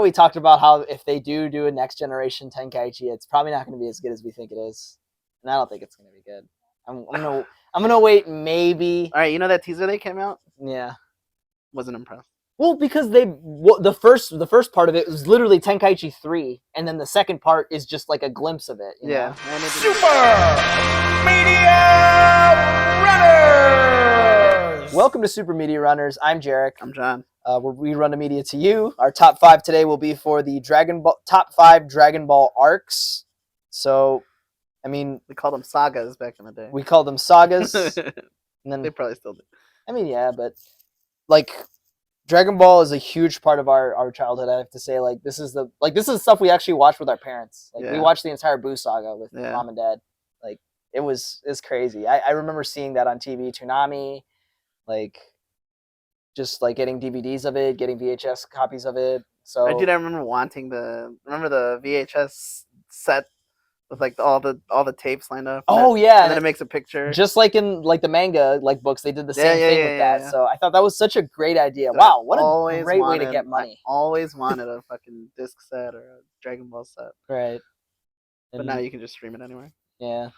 We talked about how if they do a next generation Tenkaichi, it's probably not going to be as good as we think it is, and I don't think it's going to be good. I'm gonna wait maybe. All right, you know that teaser they came out? Yeah. Wasn't impressed. Well, because the first part of it was literally Tenkaichi 3, and then the second part is just like a glimpse of it. You know? Super Media Runners! Welcome to Super Media Runners. I'm Jarek. I'm John. Where we run the media to you. Our top 5 today will be for the top 5 Dragon Ball arcs. So, I mean, we called them sagas back in the day. We called them sagas. And then they probably still do. I mean, yeah, but like Dragon Ball is a huge part of our childhood. I have to say, this is stuff we actually watched with our parents. We watched the entire Buu saga with mom and dad. It's crazy. I remember seeing that on TV, Toonami, just getting DVDs of it, getting VHS copies of it. So I remember wanting the VHS set with all the tapes lined up. Oh yeah, and then it makes a picture. Just like in the manga books, they did the same thing with that. Yeah. So I thought that was such a great idea. Wow, what a great way to get money. I always wanted a fucking disc set or a Dragon Ball set. Right. But now you can just stream it anywhere. Yeah.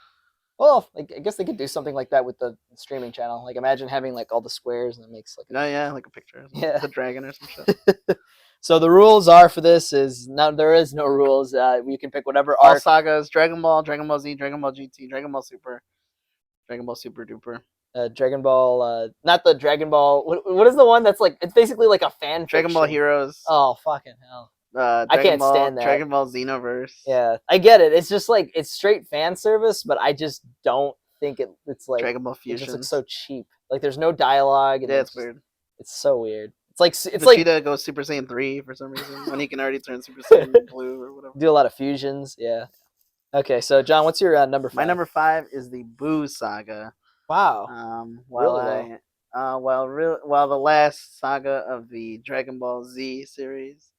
Well, I guess they could do something like that with the streaming channel. Imagine having all the squares and it makes a picture. Yeah. The dragon or some shit. So the rules are for this is there is no rules. You can pick whatever all arc. sagas: Dragon Ball, Dragon Ball Z, Dragon Ball GT, Dragon Ball Super, Dragon Ball Super Duper. Dragon Ball, not the Dragon Ball. What is the one that's it's basically like a fan Dragon fiction. Ball Heroes. Oh fucking hell! I can't stand that. Dragon Ball Xenoverse. Yeah, I get it. It's just it's straight fan service, but I just don't think it's Dragon Ball Fusion. It just looks so cheap. There's no dialogue. And it's weird. It's so weird. It's Vegeta goes Super Saiyan 3 for some reason when he can already turn Super Saiyan Blue or whatever. Do a lot of fusions, yeah. Okay, so John, what's your number 5? My number 5 is the Buu saga. Wow. While the last saga of the Dragon Ball Z series,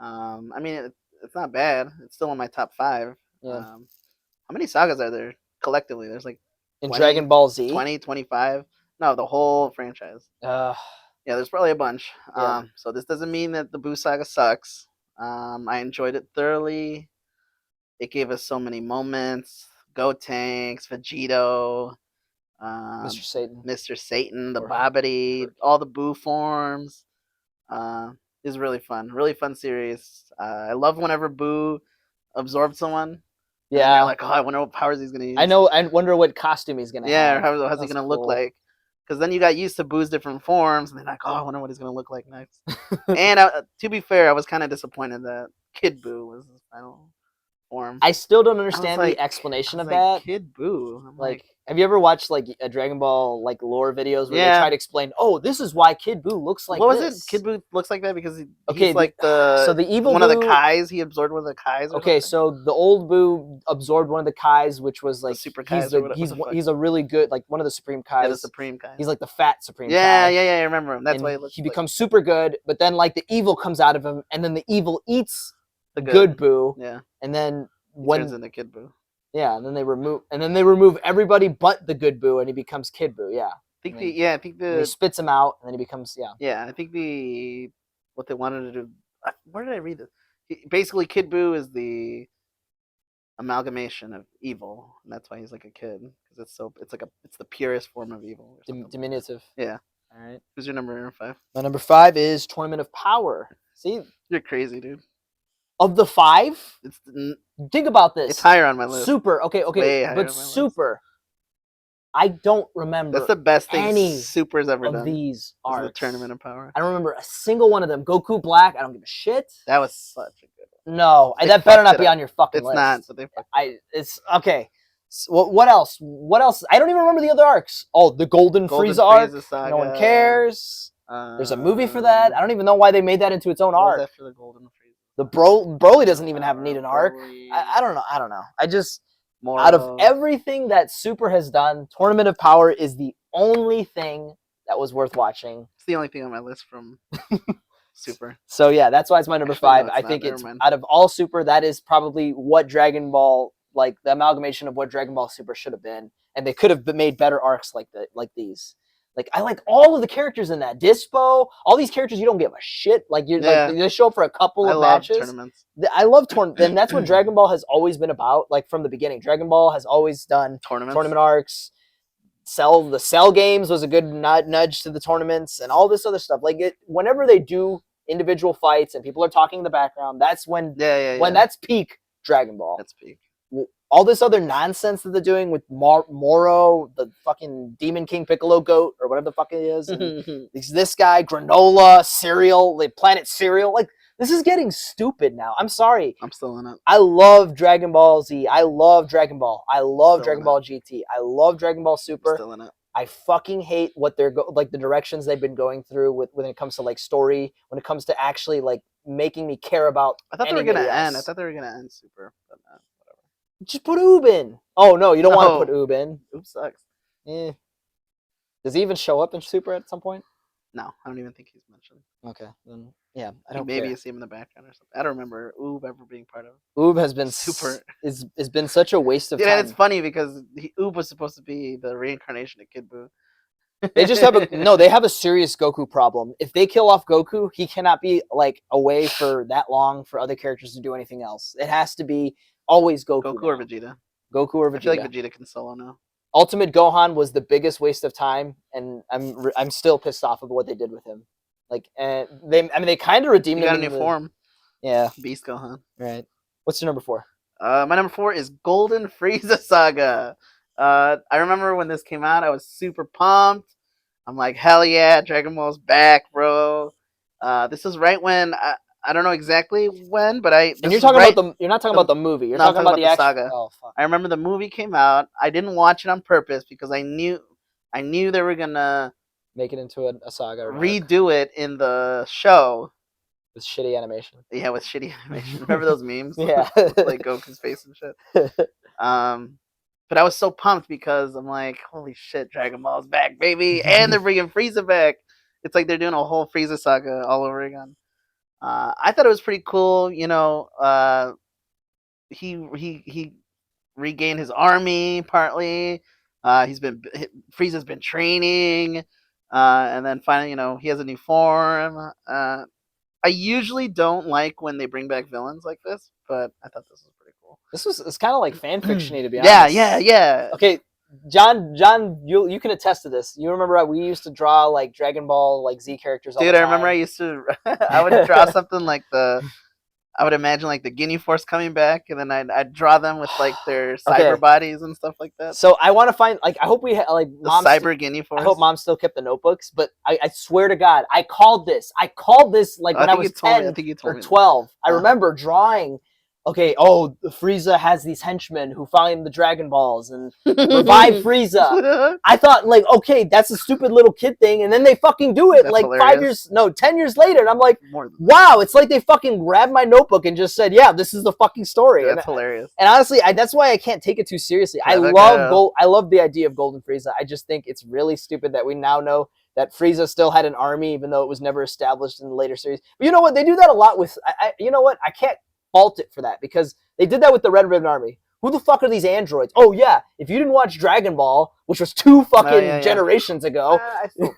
I mean it's not bad. It's still in my top 5. Yeah. How many sagas are there collectively? There's in 20, Dragon Ball Z 20, 25. No, the whole franchise. Yeah, there's probably a bunch. Yeah. So this doesn't mean that the Buu saga sucks. I enjoyed it thoroughly. It gave us so many moments. Gotenks, Vegito, Mr. Satan, the Babidi, all the Buu forms. Is really fun. Really fun series. I love whenever Buu absorbs someone. Yeah. And I wonder what powers he's gonna use. I know. I wonder what costume he's gonna have. Yeah, how's he gonna look like? Because then you got used to Buu's different forms, and then I wonder what he's gonna look like next. And to be fair, I was kind of disappointed that Kid Buu was his final form. I still don't understand the explanation of that. Kid Buu. Have you ever watched a Dragon Ball lore videos where they try to explain? Oh, this is why Kid Buu looks like. What was it? Kid Buu looks like that because he's the evil one Buu, of the Kais. He absorbed one of the Kais. Okay, so the old Buu absorbed one of the Kais, which was the Super Kais. He's a really good one of the Supreme Kais. Yeah, the Supreme Kai. He's the fat Supreme Kai. Yeah, I remember him. That's why he becomes super good. But then the evil comes out of him, and then the evil eats the good Buu. Yeah, and then turns into Kid Buu. Yeah, and then they remove everybody but the good Buu, and he becomes Kid Buu. Yeah, I think he spits him out, and then he becomes Yeah, I think what they wanted to do. Where did I read this? Basically, Kid Buu is the amalgamation of evil, and that's why he's like a kid because it's the purest form of evil. Diminutive. Yeah. All right. Who's your number 5? My number 5 is Tournament of Power. See, you're crazy, dude. Of the 5, think about this. It's higher on my list. Super, okay, but Super, I don't remember. That's the best thing Super's ever done. These are the Tournament of Power. I don't remember a single one of them. Goku Black, I don't give a shit. That was such a good one. No, that better not be on your fucking list. It's not. But they it's okay. So, what else? What else? I don't even remember the other arcs. Oh, the Golden Frieza arc. Saga. No one cares. There's a movie for that. I don't even know why they made that into its own arc. After the Golden Frieza. The Broly doesn't even need an arc. I don't know. I just out of everything that Super has done, Tournament of Power is the only thing that was worth watching. It's the only thing on my list from Super. So yeah, that's why it's my number 5. I think it's out of all Super, that is probably what Dragon Ball, the amalgamation of what Dragon Ball Super should have been, and they could have made better arcs like these. Like I like all of the characters in that. Dispo, all these characters you don't give a shit. Like you like they just show up for a couple of matches. Tournaments. I love tournaments, and that's what Dragon Ball has always been about. Like from the beginning, Dragon Ball has always done tournament arcs. The Cell games was a good nudge to the tournaments and all this other stuff. Like whenever they do individual fights and people are talking in the background, that's when that's peak Dragon Ball. That's peak. All this other nonsense that they're doing with Moro, the fucking Demon King Piccolo goat or whatever the fuck it is, and this guy Granola cereal, like Planet Cereal, like this is getting stupid now. I'm sorry. I'm still in it. I love Dragon Ball Z. I love Dragon Ball. I love Dragon Ball GT. I love Dragon Ball Super. Still in it. I fucking hate what they're like the directions they've been going through when it comes to like story, when it comes to actually like making me care about. I thought they were gonna end. I thought they were gonna end Super, but whatever. Just put Oob in. Oh no, you don't want to put Oob in. Oob sucks. Eh. Does he even show up in Super at some point? No, I don't even think he's mentioned. Okay, then yeah, I don't. Maybe you see him in the background or something. I don't remember Oob ever being part of it. Oob has been Super. It's been such a waste of time. Yeah, it's funny because Oob was supposed to be the reincarnation of Kid Buu. They just have they have a serious Goku problem. If they kill off Goku, he cannot be like away for that long for other characters to do anything else. It has to be always Goku. Goku or Vegeta. Goku or Vegeta. I feel like Vegeta can solo now. Ultimate Gohan was the biggest waste of time, and I'm still pissed off about what they did with him. Like, they kind of redeemed him. He got a new form. Yeah. Beast Gohan. Right. What's your number 4? My number 4 is Golden Frieza Saga. I remember when this came out, I was super pumped. I'm like, hell yeah, Dragon Ball's back, bro. This was right when I don't know exactly when, but you're talking about you're not talking about the movie. You're talking about the saga. Oh fuck. I remember the movie came out. I didn't watch it on purpose because I knew they were gonna make it into a saga. Or redo it in the show. With shitty animation. Yeah, with shitty animation. Remember those memes? Yeah. Like Goku's face and shit. But I was so pumped because I'm like, holy shit, Dragon Ball's back, baby. And they're bringing Frieza back. It's like they're doing a whole Frieza saga all over again. I thought it was pretty cool. You know, he regained his army partly. Frieza's been training. And then finally, you know, he has a new form. I usually don't like when they bring back villains like this, but I thought this was pretty cool. It's kind of like fan fiction-y, to be honest. Yeah. Okay, John, you can attest to this. You remember we used to draw like Dragon Ball like Z characters all the time. Dude, I remember I used to. I would draw something like I would imagine like the Guinea Force coming back, and then I'd draw them with like their cyber bodies and stuff like that. So I want to find like I hope we like the cyber Guinea Force. I hope Mom still kept the notebooks, but I swear to God, I called this like when I was 10 or 12. I remember drawing. Okay, Frieza has these henchmen who find the Dragon Balls and revive Frieza. I thought, like, okay, that's a stupid little kid thing, and then they fucking do it, that's like hilarious. 10 years later, and I'm like, wow, it's like they fucking grabbed my notebook and just said, yeah, this is the fucking story. That's hilarious. And honestly, that's why I can't take it too seriously. I love the idea of Golden Frieza. I just think it's really stupid that we now know that Frieza still had an army, even though it was never established in the later series. But you know what? They do that a lot with, you know what? I can't fault it for that because they did that with the Red Ribbon Army. Who the fuck are these androids? Oh yeah, if you didn't watch Dragon Ball, which was 2 fucking generations ago, I still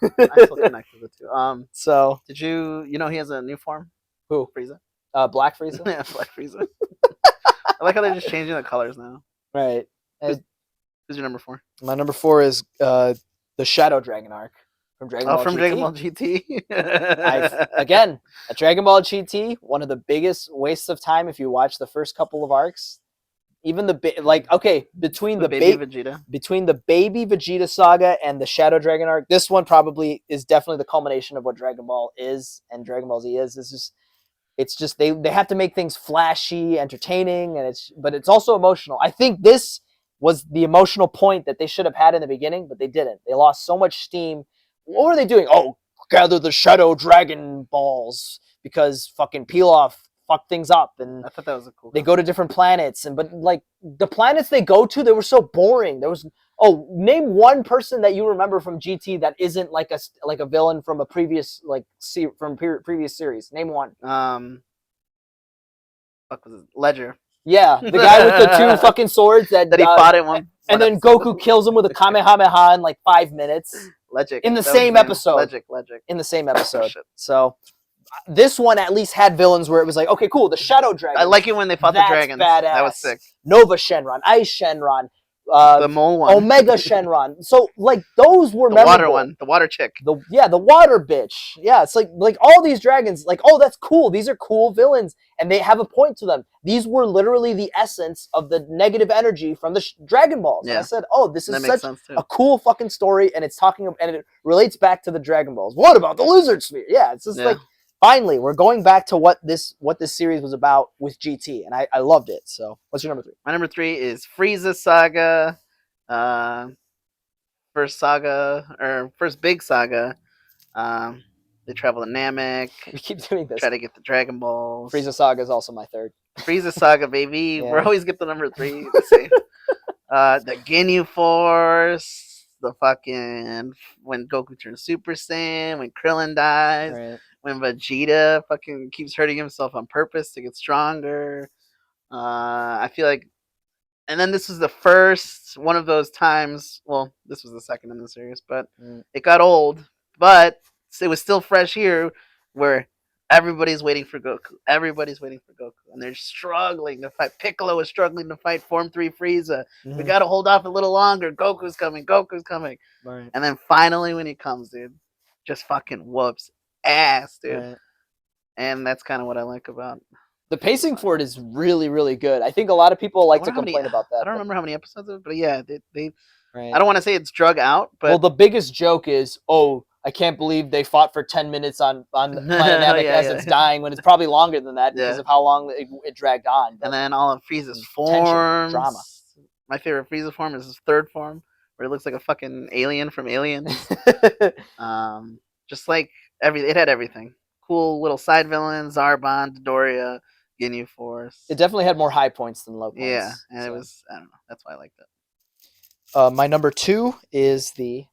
connect with the two. So did you know he has a new form? Who? Frieza. Black Frieza. Yeah, Black Frieza. I like how they're just changing the colors now. Right. Who's your number 4? My number 4 is the Shadow Dragon arc. From Dragon Ball GT. Dragon Ball GT. Again, a Dragon Ball GT, one of the biggest wastes of time if you watch the first couple of arcs. Even between the baby Vegeta saga and the Shadow Dragon arc, this one probably is definitely the culmination of what Dragon Ball is and Dragon Ball Z is. It's just they have to make things flashy, entertaining, but it's also emotional. I think this was the emotional point that they should have had in the beginning, but they didn't. They lost so much steam. What were they doing? Oh, gather the Shadow Dragon Balls because fucking Pilaf fucked things up, and I thought that was a cool. They go to different planets, but like the planets they go to, they were so boring. There was name one person that you remember from GT that isn't like a villain from a previous previous series. Name one. Fuck was it? Ledger. Yeah, the guy with the 2 fucking swords that he fought in one. And then Goku kills him with a Kamehameha in like 5 minutes. Legic. In the same episode. Legic. In the same episode. Oh, so this one at least had villains where it was like, okay, cool, the Shadow Dragon. I like it when they fought the dragons. Badass. That was sick. Nova Shenron, Ice Shenron, the mole one, Omega Shenron. So like those were the memorable. Water one, the water chick. The water bitch. Yeah, it's like all these dragons. Like, oh, that's cool. These are cool villains, and they have a point to them. These were literally the essence of the negative energy from the Dragon Balls. Yeah. And I said, oh, this is such a cool fucking story, and it's talking and it relates back to the Dragon Balls. What about the Lizard Sphere? Yeah, it's just like. Finally, we're going back to what this series was about with GT, and I loved it. So, what's your number 3? My number 3 is Frieza Saga. First big saga. They travel to Namek. We keep doing this. Try to get the Dragon Balls. Frieza Saga is also my 3rd. Frieza Saga, baby. Yeah. We're always get the number 3. The same. The Ginyu Force. The fucking when Goku turns Super Saiyan. When Krillin dies. Right. When Vegeta fucking keeps hurting himself on purpose to get stronger. I feel like... And then this was the first one of those times... Well, this was the second in the series, but it got old. But it was still fresh here where everybody's waiting for Goku. Everybody's waiting for Goku. And they're struggling to fight. Piccolo is struggling to fight Form 3 Frieza. We got to hold off a little longer. Goku's coming. Right. And then finally when he comes, dude, just fucking whoops ass, dude. Right. And that's kind of what I like about the pacing for it is really, really good. I think a lot of people like to complain about that. I don't remember how many episodes, but yeah, they right. I don't want to say it's drug out, but well, the biggest joke is, oh, I can't believe they fought for 10 minutes on Planet Namek as it's dying when it's probably longer than that because of how long it dragged on. But and then all of Frieza's forms. Drama. My favorite Frieza form is his 3rd form, where it looks like a fucking alien from Aliens. Just like it had everything. Cool little side villains, Zarbon, Dodoria, Ginyu Force. It definitely had more high points than low points. Yeah, and it was, I don't know, that's why I liked it. My number 2 is the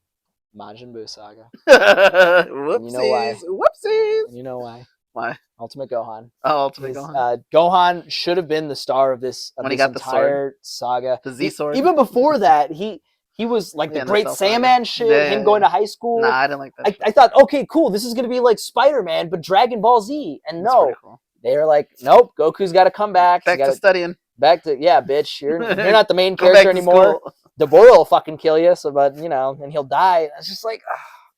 Majin Buu saga. Whoopsies. You know why? Whoopsies. You know why? Why? Ultimate Gohan. Oh, Ultimate Gohan. Gohan should have been the star of this when he got entire the saga. The Z sword. Even before that, he was like the Great Saiyaman shit, him going to high school. Nah, I didn't like that. I thought, okay, cool, this is going to be like Spider-Man, but Dragon Ball Z. And that's cool. They were like, nope, Goku's got to come back. Back to studying. Back to, yeah, bitch, you're not the main character anymore. Deborah will fucking kill you, so, but, and he'll die. It's just like,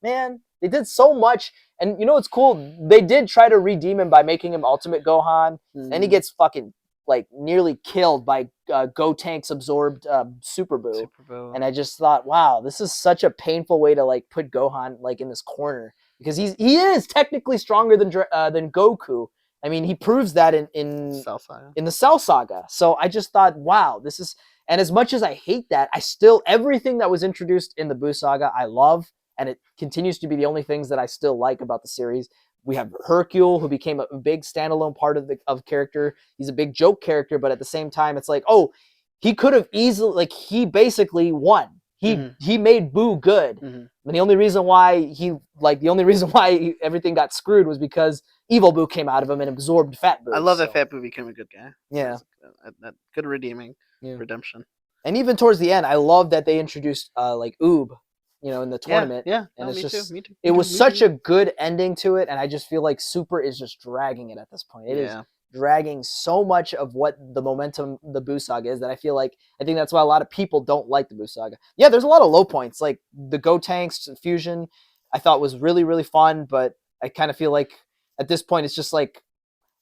man, they did so much. And you know what's cool? They did try to redeem him by making him Ultimate Gohan. And he gets fucking like nearly killed by Gotank's absorbed Super Buu. And I just thought, wow, this is such a painful way to like put Gohan like in this corner because he is technically stronger than Goku. I mean, he proves that in the Cell Saga. So I just thought, wow, this is, and as much as I hate that, I still, everything that was introduced in the Buu Saga, I love, and it continues to be the only things that I still like about the series. We have Hercule, who became a big standalone part of character. He's a big joke character, but at the same time, it's like, oh, he could have easily, like, he basically won. He made Buu good. And the only reason why everything got screwed was because Evil Buu came out of him and absorbed Fat Buu. I love that Fat Buu became a good guy. Yeah. That good redeeming redemption. And even towards the end, I love that they introduced like Oob, in the tournament. Yeah. And it's just, me too. It was such a good ending to it, and I just feel like Super is just dragging it at this point. It is dragging so much of what the momentum the Buu Saga is that I think that's why a lot of people don't like the Buu Saga. Yeah, there's a lot of low points, like the Gotenks fusion I thought was really, really fun, but I kind of feel like at this point it's just like,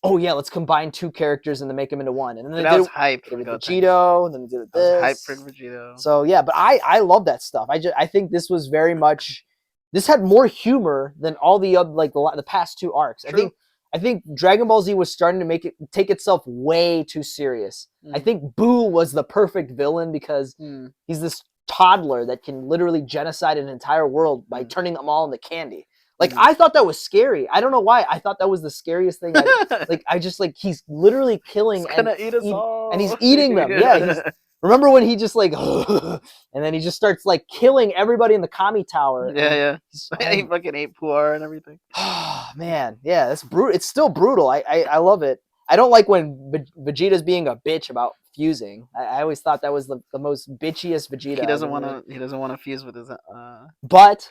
oh yeah, let's combine 2 characters and then make them into one. And then they did hype with Vegito, and then they did this. Hype for Vegito. So yeah, but I love that stuff. I think this was very much, this had more humor than all the other, like the past 2 arcs. True. I think Dragon Ball Z was starting to take itself way too serious. I think Buu was the perfect villain because he's this toddler that can literally genocide an entire world by turning them all into candy. Like, I thought that was scary. I don't know why. I thought that was the scariest thing. He's literally killing and he's eating them. Yeah. Remember when he just like, and then he just starts like killing everybody in the Kami Tower. Yeah. He fucking ate Puar and everything. Oh, man. Yeah, that's brutal. It's still brutal. I love it. I don't like when Vegeta's being a bitch about fusing. I always thought that was the most bitchiest Vegeta. He doesn't want to. He doesn't want to fuse with his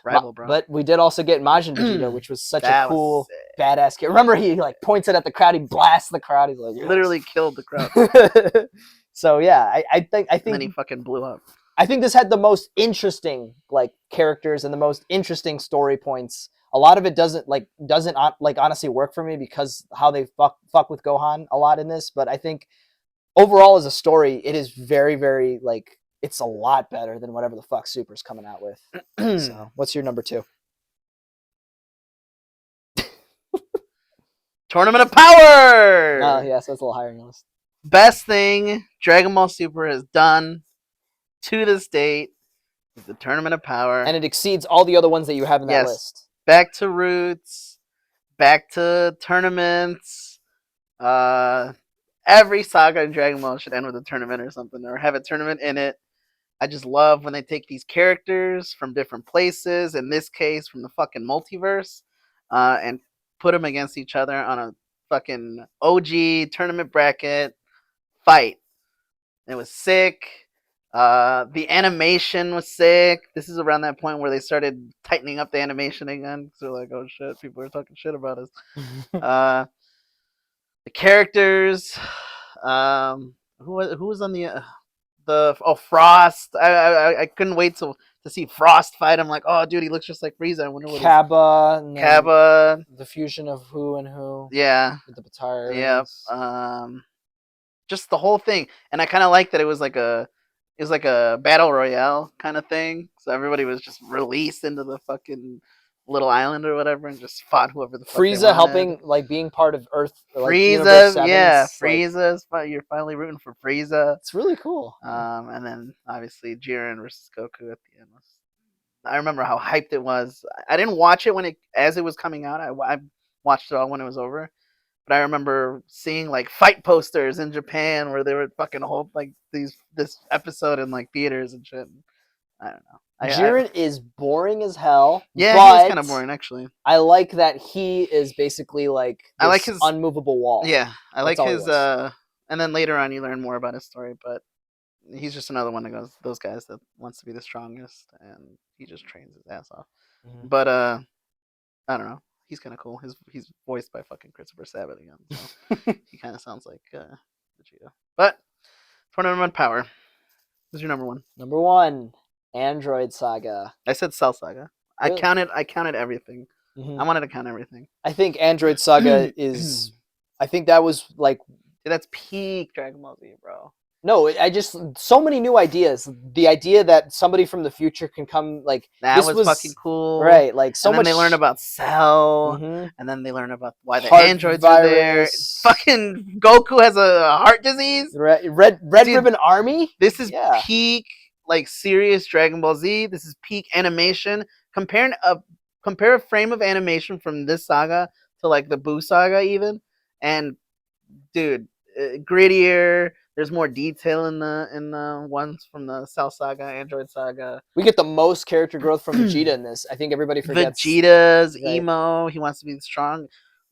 rival, bro. But we did also get Majin Vegeta, which was such a cool, badass kid. Remember, he like points it at the crowd. He blasts the crowd. He's like, yes. Literally killed the crowd. So yeah, I think. And then he fucking blew up. I think this had the most interesting like characters and the most interesting story points. A lot of it doesn't honestly work for me because how they fuck with Gohan a lot in this. But I think overall as a story, it is very, very like it's a lot better than whatever the fuck Super's coming out with. So, what's your number 2? Tournament of Power. Oh yeah, so it's a little higher on the list. Best thing Dragon Ball Super has done to this date is the Tournament of Power. And it exceeds all the other ones that you have in that list. Back to roots, back to tournaments. Every saga in Dragon Ball should end with a tournament or something, or have a tournament in it. I just love when they take these characters from different places, in this case from the fucking multiverse, and put them against each other on a fucking OG tournament bracket fight. It was sick. The animation was sick. This is around that point where they started tightening up the animation again. So like, oh shit, people are talking shit about us. The characters, who was on the Frost. I couldn't wait to see Frost fight. I'm like, oh dude, he looks just like Frieza. I wonder what Kaba, the fusion of who and who. Yeah. With the Batara. Yep. Just the whole thing, and I kind of like that it was like a battle royale kind of thing. So everybody was just released into the fucking little island or whatever, and just fought whoever the fuck Frieza helping, like being part of Earth. Like, Frieza, yeah, Frieza's. You're finally rooting for Frieza. It's really cool. And then obviously Jiren versus Goku at the end. I remember how hyped it was. I didn't watch it as it was coming out. I watched it all when it was over. But I remember seeing like fight posters in Japan where they would fucking hold like this episode in like theaters and shit. I don't know. Jiren is boring as hell. Yeah, he is kind of boring actually. I like that he is basically like this I like his unmovable wall. Yeah, I like his. And then later on, you learn more about his story. But he's just another one of those guys that wants to be the strongest, and he just trains his ass off. Mm-hmm. But I don't know. He's kind of cool. He's voiced by fucking Christopher Sabat again. So he kind of sounds like Vegeta. But Tournament of Power. Who's your number 1? Number 1, Android Saga. I said Cell Saga. Really? I counted everything. Mm-hmm. I wanted to count everything. I think Android Saga is. I think that was like. Dude, that's peak Dragon Ball Z, bro. No, I just so many new ideas. The idea that somebody from the future can come, like that was fucking cool, right? Like so and much. Then they learn about Cell, and then they learn about why the androids are there. Fucking Goku has a heart disease. Red Ribbon Army. This is peak, like serious Dragon Ball Z. This is peak animation. Compare a frame of animation from this saga to like the Buu saga, even, and dude, grittier. There's more detail in the ones from the Cell Saga, Android Saga. We get the most character growth from Vegeta in this. I think everybody forgets. Vegeta's emo. He wants to be strong.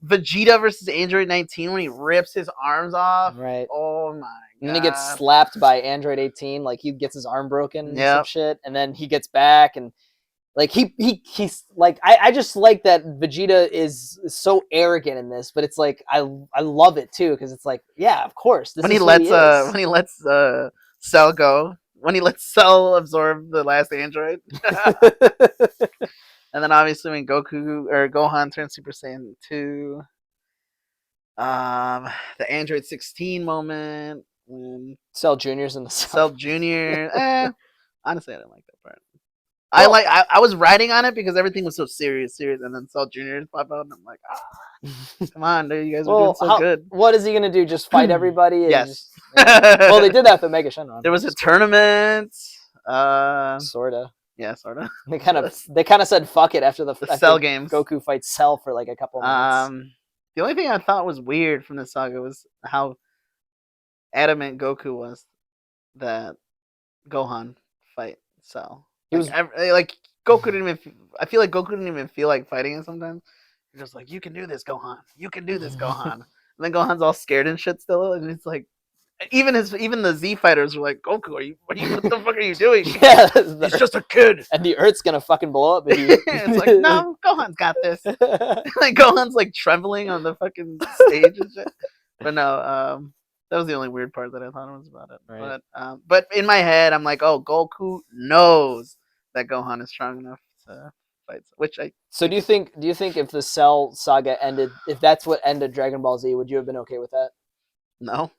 Vegeta versus Android 19 when he rips his arms off. Right. Oh my god. And then he gets slapped by Android 18. Like he gets his arm broken and some shit. And then he gets back and like he's like I just like that Vegeta is so arrogant in this, but it's like I love it too because it's like of course when he lets Cell go, when he lets Cell absorb the last android, and then obviously when Gohan turns Super Saiyan 2, the Android 16 moment when Cell Junior's in the Cell Junior. Honestly, I didn't like that part. I was riding on it because everything was so serious, and then Cell Junior pop out, and I'm like, come on, dude, you guys are doing so good. What is he gonna do? Just fight everybody? Yes. Well, they did that for Mega Shenron. There was a tournament. Sorta. Yeah, sorta. They kind of said fuck it after the Cell games. Goku fights Cell for like a couple of minutes. The only thing I thought was weird from this saga was how adamant Goku was that Gohan fight Cell. Like Goku didn't even. I feel like Goku didn't even feel like fighting him sometimes. He's just like, "You can do this, Gohan. You can do this, Gohan." And then Gohan's all scared and shit still, and it's like, even the Z fighters were like, Goku, what the fuck are you doing? Yeah, he's just a kid, and the Earth's gonna fucking blow up. It's like, no, Gohan's got this. Like Gohan's like trembling on the fucking stage and shit. But no, that was the only weird part that I thought was about it. Right. But in my head, I'm like, oh, Goku knows that Gohan is strong enough to fight. Which I. So do you think if the Cell saga ended, if that's what ended Dragon Ball Z, would you have been okay with that? No.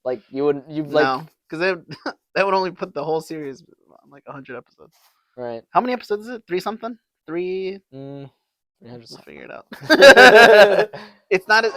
Like you wouldn't. You like no, because that would only put the whole series on like 100 episodes. Right. How many episodes is it? 3 something? 3. 300. We'll figure it out. It's not as.